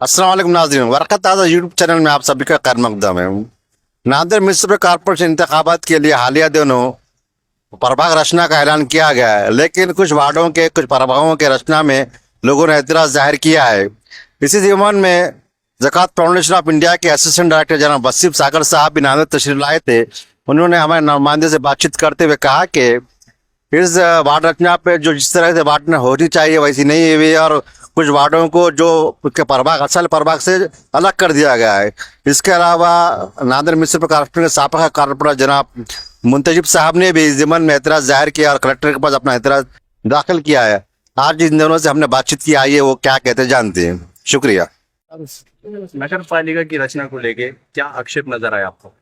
अस्सलाम वालेकुम नाज़रीन, वरक़त ताज़ा यूट्यूब चैनल में आप सभी का खैर मक़दम है। नादिर म्युनिसिपल कॉर्पोरेशन इंतखाबात के लिए हालिया दिनों प्रभाग रचना का ऐलान किया गया है, लेकिन कुछ वार्डों के कुछ प्रभागों के रचना में लोगों ने एतराज़ जाहिर किया है। इसी ज़मीन में ज़कात फाउंडेशन ऑफ इंडिया के असिस्टेंट डायरेक्टर जनाब वसीफ सागर साहब भी नादिर तशरीफ लाए थे। उन्होंने हमारे नुमाइंदे से बातचीत करते हुए कहा कि इस वार्ड रचना पे जो जिस तरह से वार्ड होनी चाहिए वैसी नहीं हुई, और कुछ वार्डों को जो उसके प्रभाग असल प्रभाग से अलग कर दिया गया है। इसके अलावा नादिर म्युनिसिपल कॉर्पोरेशन के साबिक़ा कॉर्पोरेटर जनाब मुंतजिब साहब ने भी इस ज़मीन में एतराज़ जाहिर किया और कलेक्टर के पास अपना एतराज़ दाखिल किया है। आज जिन दोनों से हमने बातचीत की, आइए वो क्या कहते जानते हैं। शुक्रिया। नगर पालिका की रचना को लेके क्या आक्षेप नजर आया आपको?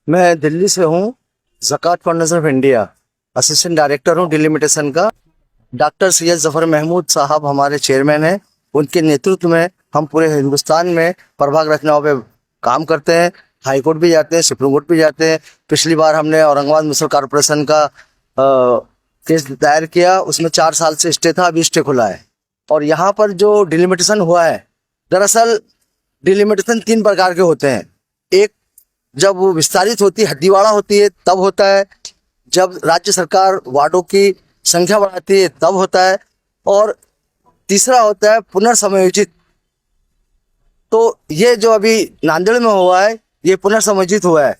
मैं दिल्ली से हूँ, Zakat foundation of India assistant director हूँ डिलिमिटेशन का। डॉक्टर सैयद जफर महमूद साहब हमारे चेयरमैन हैं। उनके नेतृत्व में हम पूरे हिंदुस्तान में प्रभाग रचनाओं पे काम करते हैं। हाई कोर्ट भी जाते हैं, सुप्रीम कोर्ट भी जाते हैं। पिछली बार हमने औरंगाबाद म्युनिसिपल कॉर्पोरेशन का केस दायर किया, उसमें 4 साल से स्टे था, अभी स्टे खुला है। और यहाँ पर जो डिलिमिटेशन हुआ है, दरअसल डिलिमिटेशन 3 प्रकार के होते हैं। एक जब वो विस्तारित होती है, हद्दीवाड़ा होती है, तब होता है। जब राज्य सरकार वार्डों की संख्या बढ़ाती है तब होता है। और तीसरा होता है पुनर्समयोजित। तो ये जो अभी नांदेड़ में हुआ है, ये पुनर्समयोजित हुआ है।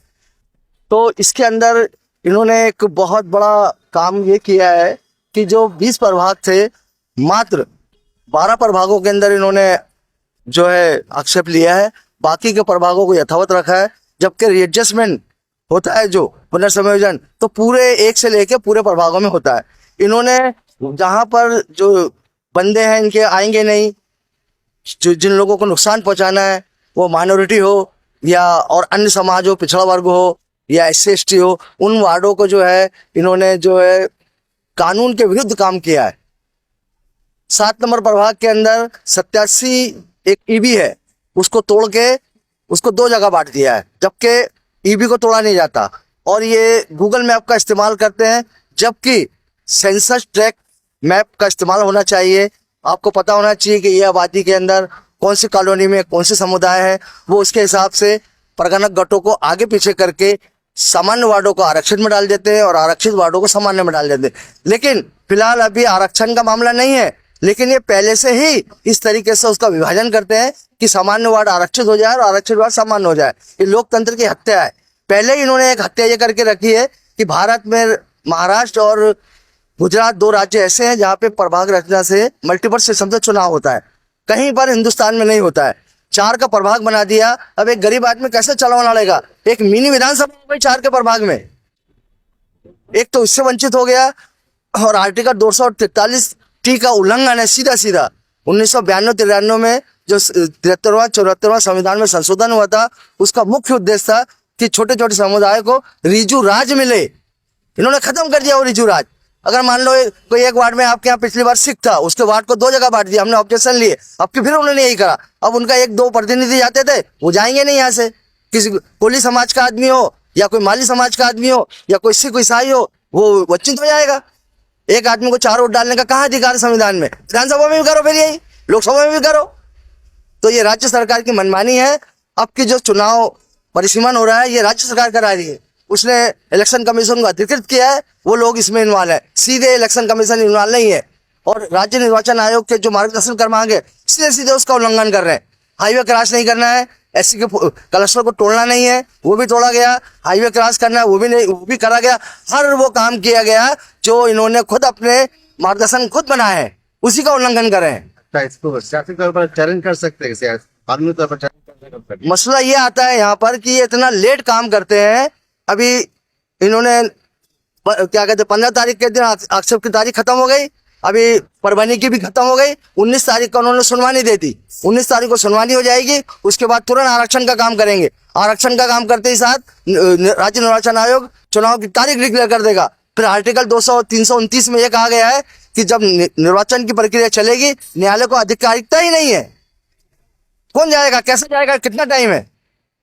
तो इसके अंदर इन्होंने एक बहुत बड़ा काम ये किया है कि जो 20 प्रभाग थे, मात्र 12 प्रभागों के अंदर इन्होंने जो है आक्षेप लिया है, बाकी के प्रभागों को यथावत रखा है। जबकि रीएडजस्टमेंट होता है जो पुनर्संयोजन, तो पूरे एक से लेके पूरे प्रभागों में होता है। इन्होंने जहाँ पर जो बंदे हैं इनके आएंगे नहीं, जो जिन लोगों को नुकसान पहुँचाना है, वो माइनॉरिटी हो या और अन्य समाज हो, पिछड़ा वर्ग हो या SC ST हो, उन वार्डों को जो है इन्होंने जो है कानून के विरुद्ध काम किया है। 7 नंबर प्रभाग के अंदर 87 एक EB है, उसको तोड़ के उसको 2 जगह बांट दिया है, जबकि EB को तोड़ा नहीं जाता। और ये गूगल मैप का इस्तेमाल करते हैं, जबकि सेंसस ट्रैक मैप का इस्तेमाल होना चाहिए। आपको पता होना चाहिए कि ये आबादी के अंदर कौन सी कॉलोनी में कौन से समुदाय है, वो उसके हिसाब से परगणक गटों को आगे पीछे करके सामान्य वार्डों को आरक्षित में डाल देते हैं और आरक्षित वार्डों को सामान्य में डाल देते हैं। लेकिन फिलहाल अभी आरक्षण का मामला नहीं है, लेकिन ये पहले से ही इस तरीके से उसका विभाजन करते हैं कि सामान्य वार्ड आरक्षित हो जाए और आरक्षित वार्ड सामान्य हो जाए। ये लोकतंत्र की हत्या है। पहले ही इन्होंने एक हत्या ये करके रखी है कि भारत में महाराष्ट्र और गुजरात 2 राज्य ऐसे हैं जहाँ पे प्रभाग रचना से मल्टीपल सिस्टम से चुनाव होता है, कहीं पर हिंदुस्तान में नहीं होता है। 4 का प्रभाग बना दिया। अब एक गरीब आदमी कैसे चलाना लड़ेगा? एक मिनी विधानसभा हो गई 4 के प्रभाग में, एक तो इससे वंचित हो गया। और आर्टिकल 243T का उल्लंघन है सीधा सीधा। 1992-93 में जो 73वां संविधान में संशोधन हुआ था, उसका मुख्य उद्देश्य था कि छोटे छोटे समुदाय को रिजु राज मिले। इन्होंने खत्म कर दिया वो रिजु राज। अगर मान लो कोई एक वार्ड में आपके यहाँ पिछली बार सिख था, उसके वार्ड को 2 जगह बांट दिया, हमने ऑब्जेक्शन लिए, अब की फिर उन्होंने यही करा। अब उनका 1-2 प्रतिनिधि जाते थे, वो जाएंगे नहीं यहाँ से। किसी कोली समाज का आदमी हो या कोई माली समाज का आदमी हो या कोई सिख ईसाई हो, वो वंचित हो जाएगा। एक आदमी को 4 वोट डालने का कहाँ अधिकार है संविधान में? विधानसभा में भी करो, फिर यही लोकसभा में भी करो। तो ये राज्य सरकार की मनमानी है। अब की जो चुनाव परिसीमन हो रहा है, ये राज्य सरकार करा रही है। उसने इलेक्शन कमीशन को अधिकृत किया है, वो लोग इसमें इन्वॉल्व है। सीधे इलेक्शन कमीशन इन्वॉल्व नहीं है। और राज्य निर्वाचन आयोग के जो मार्गदर्शन कर्म मांगे, सीधे सीधे उसका उल्लंघन कर रहे हैं। हाईवे क्रॉस नहीं करना है, SC के क्लस्टर को तोड़ना नहीं है, वो भी तोड़ा गया। हाईवे क्रॉस करना है, वो भी नहीं, वो भी करा गया। हर वो काम किया गया जो इन्होंने खुद अपने मार्गदर्शन खुद बनाया है, उसी का उल्लंघन कर रहे हैं। इसको सियासी तौर पर चैलेंज कर सकते हैं, कानूनी तौर पर चैलेंज कर सकते हैं। मसला ये आता है यहाँ पर कि ये इतना लेट काम करते हैं। अभी इन्होंने क्या कहते हैं, 15 तारीख के दिन आक्षेप की तारीख खत्म हो गई, अभी परवानी की भी खत्म हो गई। 19 तारीख को उन्होंने सुनवाई दे दी। 19 तारीख को सुनवाई हो जाएगी, उसके बाद तुरंत आरक्षण का काम करेंगे। आरक्षण का काम करते ही साथ राज्य निर्वाचन आयोग चुनाव की तारीख डिक्लेयर कर देगा। फिर आर्टिकल 329 में यह कहा गया है कि जब निर्वाचन की प्रक्रिया चलेगी, न्यायालय को आधिकारिकता ही नहीं है। कौन जाएगा, कैसे जाएगा, कितना टाइम है?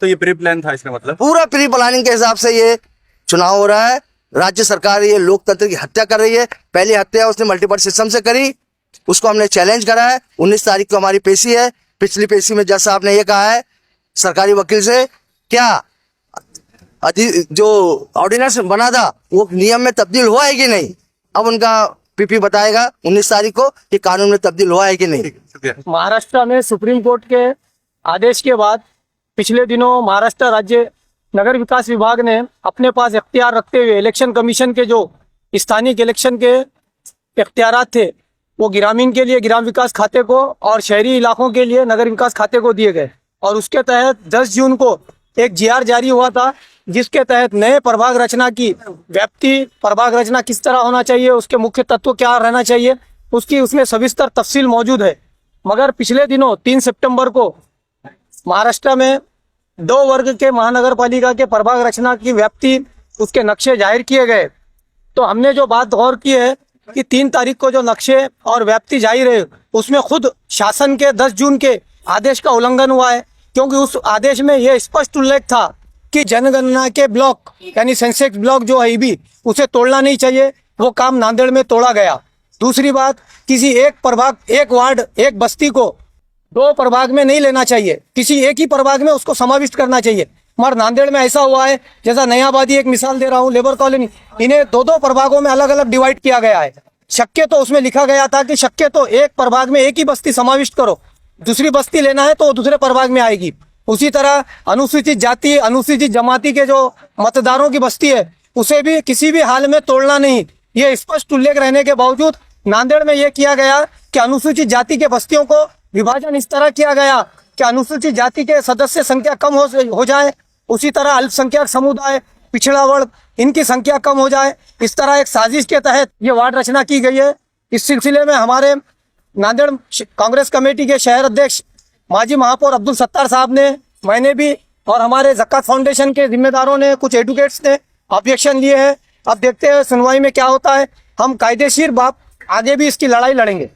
तो ये प्री प्लान था इसका मतलब? पूरा प्री प्लानिंग के हिसाब से ये चुनाव हो रहा है। राज्य सरकार ये लोकतंत्र की हत्या कर रही है। पहली हत्या उसने मल्टीपल सिस्टम से करी, उसको हमने चैलेंज करा है। 19 तारीख को हमारी पेशी है। पिछली पेशी में जैसा आपने ये कहा है सरकारी वकील से, क्या जो ऑर्डिनेंस बना था वो नियम में तब्दील हुआ है कि नहीं? अब उनका पीपी बताएगा 19 तारीख को कि कानून में तब्दील हुआ है कि नहीं। महाराष्ट्र में सुप्रीम कोर्ट के आदेश के बाद पिछले दिनों महाराष्ट्र राज्य नगर विकास विभाग ने अपने पास इख्तियार रखते हुए इलेक्शन कमीशन के जो स्थानीय इलेक्शन के इख्तियारात थे वो ग्रामीण के लिए ग्राम विकास खाते को और शहरी इलाकों के लिए नगर विकास खाते को दिए गए। और उसके तहत 10 जून को एक जीआर जारी हुआ था जिसके तहत नए प्रभाग रचना की व्याप्ति, प्रभाग रचना किस तरह होना चाहिए, उसके मुख्य तत्व क्या रहना चाहिए, उसकी उसमें सविस्तर तफसील मौजूद है। मगर पिछले दिनों 3 सितंबर को महाराष्ट्र में 2 वर्ग के महानगर पालिका के प्रभाग रचना की व्याप्ति, उसके नक्शे जाहिर किए गए। तो हमने जो बात गौर की है कि 3 तारीख को जो नक्शे और व्याप्ति जाहिर है उसमें खुद शासन के 10 जून के आदेश का उल्लंघन हुआ है, क्योंकि उस आदेश में यह स्पष्ट उल्लेख था कि जनगणना के ब्लॉक यानी सेंसेक्स ब्लॉक जो है ईबी उसे तोड़ना नहीं चाहिए। वो काम नांदेड़ में तोड़ा गया। दूसरी बात, किसी एक प्रभाग, एक वार्ड, एक बस्ती को 2 प्रभाग में नहीं लेना चाहिए, किसी एक ही प्रभाग में उसको समाविष्ट करना चाहिए। मगर नांदेड़ में ऐसा हुआ है, जैसा नयाबादी एक मिसाल दे रहा हूँ, लेबर कॉलोनी, इन्हें 2-2 प्रभागों में अलग अलग डिवाइड किया गया है। शक्य तो उसमें लिखा गया था कि शक्य तो एक प्रभाग में एक ही बस्ती समाविष्ट करो, दूसरी बस्ती लेना है तो दूसरे प्रभाग में आएगी। उसी तरह अनुसूचित जाति, अनुसूचित जमाती के जो मतदारों की बस्ती है उसे भी किसी भी हाल में तोड़ना नहीं। ये स्पष्ट उल्लेख रहने के बावजूद नांदेड़ में यह किया गया कि अनुसूचित जाति के बस्तियों को विभाजन इस तरह किया गया कि अनुसूचित जाति के सदस्य संख्या कम हो जाए, उसी तरह अल्पसंख्यक समुदाय, पिछड़ा वर्ग, इनकी संख्या कम हो जाए। इस तरह एक साजिश के तहत ये वार्ड रचना की गई है। इस सिलसिले में हमारे नांदेड़ कांग्रेस कमेटी के शहर अध्यक्ष माजी महापौर अब्दुल सत्तार साहब ने, मैंने भी और हमारे ज़कात फाउंडेशन के जिम्मेदारों ने, कुछ एडवोकेट्स ने ऑब्जेक्शन लिए हैं। अब देखते हैं सुनवाई में क्या होता है। हम कायदेशीर बात आगे भी इसकी लड़ाई लड़ेंगे।